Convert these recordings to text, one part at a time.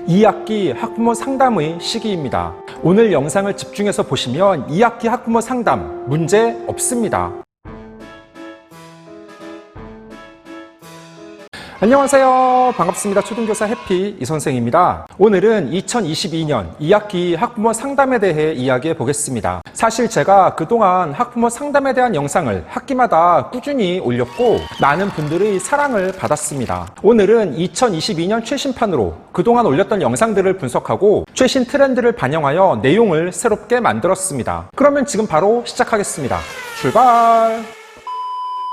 2학기 학부모 상담의 시기입니다. 오늘 영상을 집중해서 보시면 2학기 학부모 상담 문제 없습니다. 안녕하세요. 반갑습니다. 초등교사 해피 이선생입니다. 오늘은 2022년 2학기 학부모 상담에 대해 이야기해 보겠습니다. 사실 제가 그동안 학부모 상담에 대한 영상을 학기마다 꾸준히 올렸고 많은 분들의 사랑을 받았습니다. 오늘은 2022년 최신판으로 그동안 올렸던 영상들을 분석하고 최신 트렌드를 반영하여 내용을 새롭게 만들었습니다. 그러면 지금 바로 시작하겠습니다. 출발!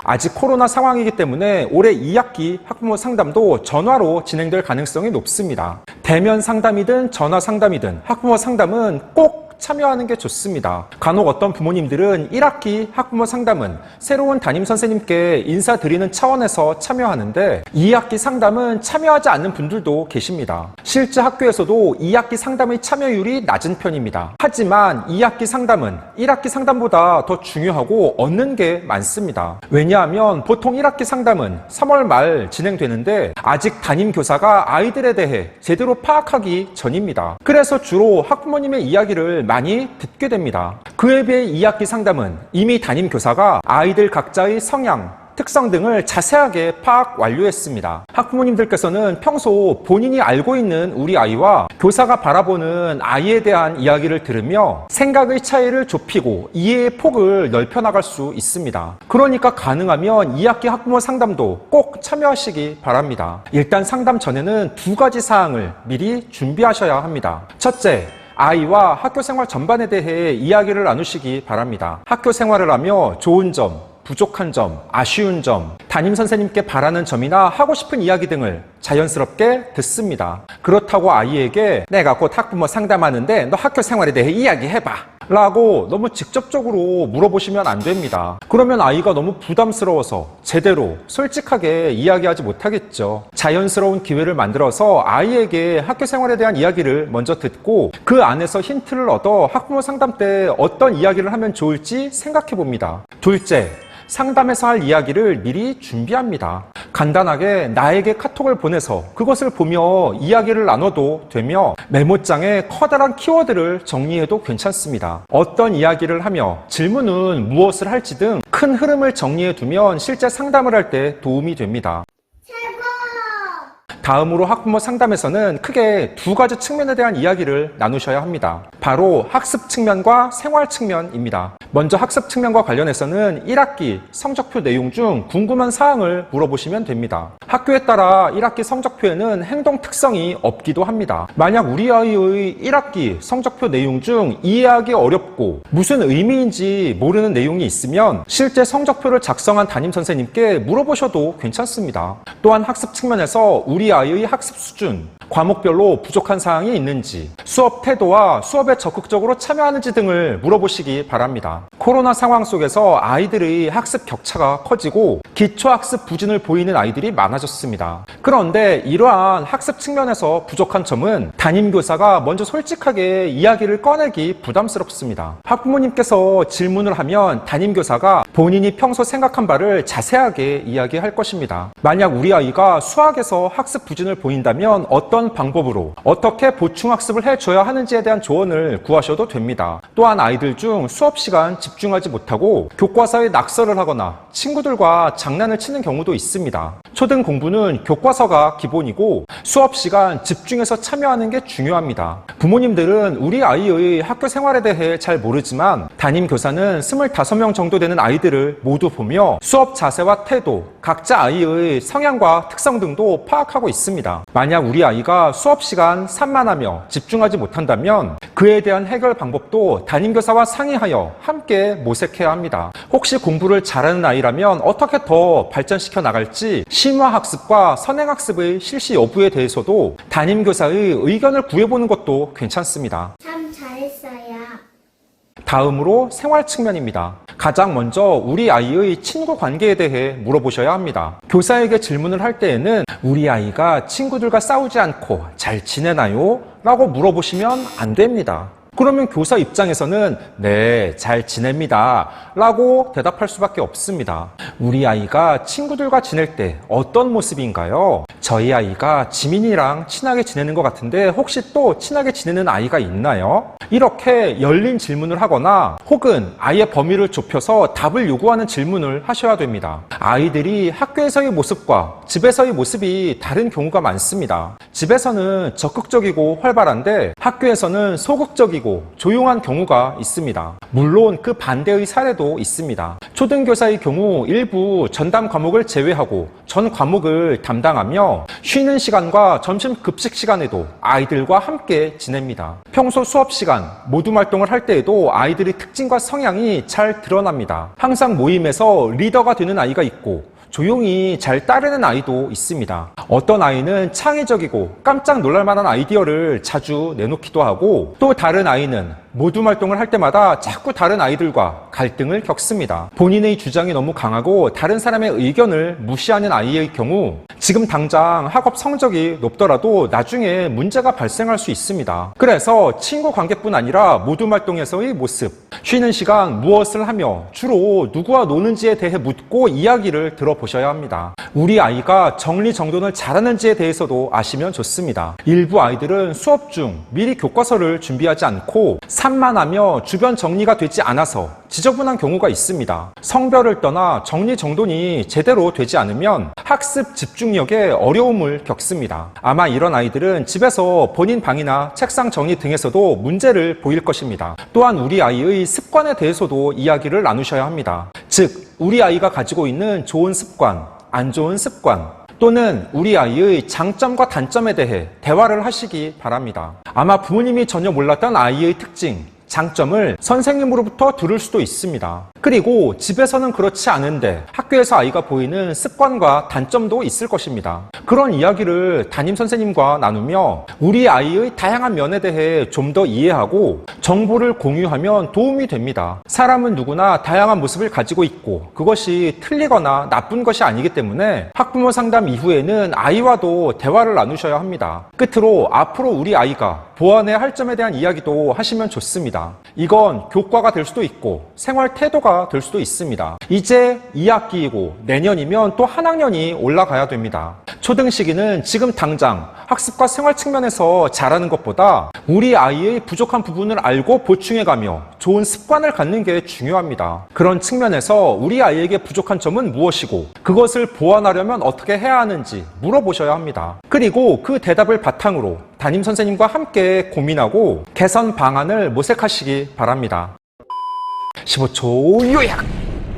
아직 코로나 상황이기 때문에 올해 2학기 학부모 상담도 전화로 진행될 가능성이 높습니다. 대면 상담이든 전화 상담이든 학부모 상담은 꼭 참여하는 게 좋습니다. 간혹 어떤 부모님들은 1학기 학부모 상담은 새로운 담임 선생님께 인사드리는 차원에서 참여하는데 2학기 상담은 참여하지 않는 분들도 계십니다. 실제 학교에서도 2학기 상담의 참여율이 낮은 편입니다. 하지만 2학기 상담은 1학기 상담보다 더 중요하고 얻는 게 많습니다. 왜냐하면 보통 1학기 상담은 3월 말 진행되는데 아직 담임 교사가 아이들에 대해 제대로 파악하기 전입니다. 그래서 주로 학부모님의 이야기를 많이 듣게 됩니다. 그에 비해 2학기 상담은 이미 담임 교사가 아이들 각자의 성향, 특성 등을 자세하게 파악 완료했습니다. 학부모님들께서는 평소 본인이 알고 있는 우리 아이와 교사가 바라보는 아이에 대한 이야기를 들으며 생각의 차이를 좁히고 이해의 폭을 넓혀나갈 수 있습니다. 그러니까 가능하면 2학기 학부모 상담도 꼭 참여하시기 바랍니다. 일단 상담 전에는 두 가지 사항을 미리 준비하셔야 합니다. 첫째, 아이와 학교 생활 전반에 대해 이야기를 나누시기 바랍니다. 학교 생활을 하며 좋은 점, 부족한 점, 아쉬운 점, 담임 선생님께 바라는 점이나 하고 싶은 이야기 등을 자연스럽게 듣습니다. 그렇다고 아이에게 내가 곧 학부모 상담하는데 너 학교 생활에 대해 이야기해봐 라고 너무 직접적으로 물어보시면 안 됩니다. 그러면 아이가 너무 부담스러워서 제대로 솔직하게 이야기하지 못하겠죠. 자연스러운 기회를 만들어서 아이에게 학교 생활에 대한 이야기를 먼저 듣고 그 안에서 힌트를 얻어 학부모 상담 때 어떤 이야기를 하면 좋을지 생각해 봅니다. 둘째, 상담에서 할 이야기를 미리 준비합니다. 간단하게 나에게 카톡을 보내서 그것을 보며 이야기를 나눠도 되며 메모장에 커다란 키워드를 정리해도 괜찮습니다. 어떤 이야기를 하며 질문은 무엇을 할지 등 큰 흐름을 정리해 두면 실제 상담을 할 때 도움이 됩니다. 다음으로 학부모 상담에서는 크게 두 가지 측면에 대한 이야기를 나누셔야 합니다. 바로 학습 측면과 생활 측면입니다. 먼저 학습 측면과 관련해서는 1학기 성적표 내용 중 궁금한 사항을 물어보시면 됩니다. 학교에 따라 1학기 성적표에는 행동 특성이 없기도 합니다. 만약 우리 아이의 1학기 성적표 내용 중 이해하기 어렵고 무슨 의미인지 모르는 내용이 있으면 실제 성적표를 작성한 담임 선생님께 물어보셔도 괜찮습니다. 또한 학습 측면에서 우리 아이의 학습 수준, 과목별로 부족한 사항이 있는지, 수업 태도와 수업에 적극적으로 참여하는지 등을 물어보시기 바랍니다. 코로나 상황 속에서 아이들의 학습 격차가 커지고 기초학습 부진을 보이는 아이들이 많아졌습니다. 그런데 이러한 학습 측면에서 부족한 점은 담임교사가 먼저 솔직하게 이야기를 꺼내기 부담스럽습니다. 학부모님께서 질문을 하면 담임교사가 본인이 평소 생각한 바를 자세하게 이야기할 것입니다. 만약 우리 아이가 수학에서 학습 부진을 보인다면 어떤 방법으로 어떻게 보충학습을 해줘야 하는지에 대한 조언을 구하셔도 됩니다. 또한 아이들 중 수업 시간 집중하지 못하고 교과서에 낙서를 하거나 친구들과 장난을 치는 경우도 있습니다. 초등 공부는 교과서가 기본이고 수업 시간 집중해서 참여하는 게 중요합니다. 부모님들은 우리 아이의 학교 생활에 대해 잘 모르지만 담임 교사는 25명 정도 되는 아이들을 모두 보며 수업 자세와 태도, 각자 아이의 성향과 특성 등도 파악하고 있습니다. 만약 우리 아이가 수업 시간 산만하며 집중하지 못한다면 그에 대한 해결 방법도 담임교사와 상의하여 함께 모색해야 합니다. 혹시 공부를 잘하는 아이라면 어떻게 더 발전시켜 나갈지 심화학습과 선행학습의 실시 여부에 대해서도 담임교사의 의견을 구해보는 것도 괜찮습니다. 참 잘했어요. 다음으로 생활 측면입니다. 가장 먼저 우리 아이의 친구 관계에 대해 물어보셔야 합니다. 교사에게 질문을 할 때에는 우리 아이가 친구들과 싸우지 않고 잘 지내나요? 라고 물어보시면 안 됩니다. 그러면 교사 입장에서는 네, 잘 지냅니다 라고 대답할 수밖에 없습니다. 우리 아이가 친구들과 지낼 때 어떤 모습인가요? 저희 아이가 지민이랑 친하게 지내는 것 같은데 혹시 또 친하게 지내는 아이가 있나요? 이렇게 열린 질문을 하거나 혹은 아이의 범위를 좁혀서 답을 요구하는 질문을 하셔야 됩니다. 아이들이 학교에서의 모습과 집에서의 모습이 다른 경우가 많습니다. 집에서는 적극적이고 활발한데 학교에서는 소극적이고 조용한 경우가 있습니다. 물론 그 반대의 사례도 있습니다. 초등교사의 경우 일부 전담 과목을 제외하고 전 과목을 담당하며 쉬는 시간과 점심 급식 시간에도 아이들과 함께 지냅니다. 평소 수업 시간, 모둠 활동을 할 때에도 아이들의 특징과 성향이 잘 드러납니다. 항상 모임에서 리더가 되는 아이가 있고 조용히 잘 따르는 아이도 있습니다. 어떤 아이는 창의적이고 깜짝 놀랄 만한 아이디어를 자주 내놓기도 하고 또 다른 아이는 모둠 활동을 할 때마다 자꾸 다른 아이들과 갈등을 겪습니다. 본인의 주장이 너무 강하고 다른 사람의 의견을 무시하는 아이의 경우 지금 당장 학업 성적이 높더라도 나중에 문제가 발생할 수 있습니다. 그래서 친구 관계뿐 아니라 모둠 활동에서의 모습, 쉬는 시간 무엇을 하며 주로 누구와 노는지에 대해 묻고 이야기를 들어보셔야 합니다. 우리 아이가 정리정돈을 잘하는지에 대해서도 아시면 좋습니다. 일부 아이들은 수업 중 미리 교과서를 준비하지 않고 산만하며 주변 정리가 되지 않아서 지저분한 경우가 있습니다. 성별을 떠나 정리정돈이 제대로 되지 않으면 학습 집중력에 어려움을 겪습니다. 아마 이런 아이들은 집에서 본인 방이나 책상 정리 등에서도 문제를 보일 것입니다. 또한 우리 아이의 습관에 대해서도 이야기를 나누셔야 합니다. 즉, 우리 아이가 가지고 있는 좋은 습관, 안 좋은 습관, 또는 우리 아이의 장점과 단점에 대해 대화를 하시기 바랍니다. 아마 부모님이 전혀 몰랐던 아이의 특징, 장점을 선생님으로부터 들을 수도 있습니다. 그리고 집에서는 그렇지 않은데 학교에서 아이가 보이는 습관과 단점도 있을 것입니다. 그런 이야기를 담임 선생님과 나누며 우리 아이의 다양한 면에 대해 좀 더 이해하고 정보를 공유하면 도움이 됩니다. 사람은 누구나 다양한 모습을 가지고 있고 그것이 틀리거나 나쁜 것이 아니기 때문에 학부모 상담 이후에는 아이와도 대화를 나누셔야 합니다. 끝으로 앞으로 우리 아이가 보완해야 할 점에 대한 이야기도 하시면 좋습니다. 이건 교과가 될 수도 있고 생활 태도가 될 수도 있습니다. 이제 2학기이고 내년이면 또 한 학년이 올라가야 됩니다. 초등 시기는 지금 당장 학습과 생활 측면에서 잘하는 것보다 우리 아이의 부족한 부분을 알고 보충해가며 좋은 습관을 갖는 게 중요합니다. 그런 측면에서 우리 아이에게 부족한 점은 무엇이고 그것을 보완하려면 어떻게 해야 하는지 물어보셔야 합니다. 그리고 그 대답을 바탕으로 담임 선생님과 함께 고민하고 개선 방안을 모색하시기 바랍니다. 15초 요약!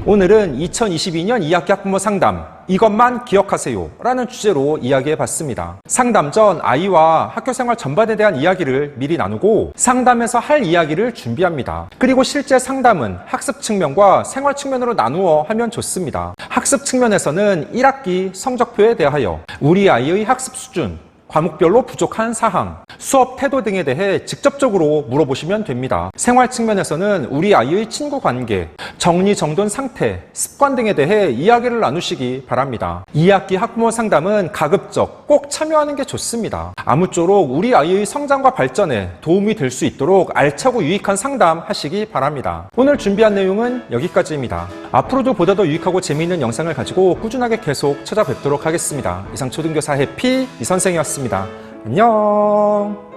오늘은 2022년 2학기 학부모 상담 이것만 기억하세요 라는 주제로 이야기해봤습니다. 상담 전 아이와 학교생활 전반에 대한 이야기를 미리 나누고 상담에서 할 이야기를 준비합니다. 그리고 실제 상담은 학습 측면과 생활 측면으로 나누어 하면 좋습니다. 학습 측면에서는 1학기 성적표에 대하여 우리 아이의 학습 수준, 과목별로 부족한 사항, 수업 태도 등에 대해 직접적으로 물어보시면 됩니다. 생활 측면에서는 우리 아이의 친구 관계, 정리정돈 상태, 습관 등에 대해 이야기를 나누시기 바랍니다. 2학기 학부모 상담은 가급적 꼭 참여하는 게 좋습니다. 아무쪼록 우리 아이의 성장과 발전에 도움이 될 수 있도록 알차고 유익한 상담 하시기 바랍니다. 오늘 준비한 내용은 여기까지입니다. 앞으로도 보다 더 유익하고 재미있는 영상을 가지고 꾸준하게 계속 찾아뵙도록 하겠습니다. 이상 초등교사 해피 이선생이었습니다. 안녕.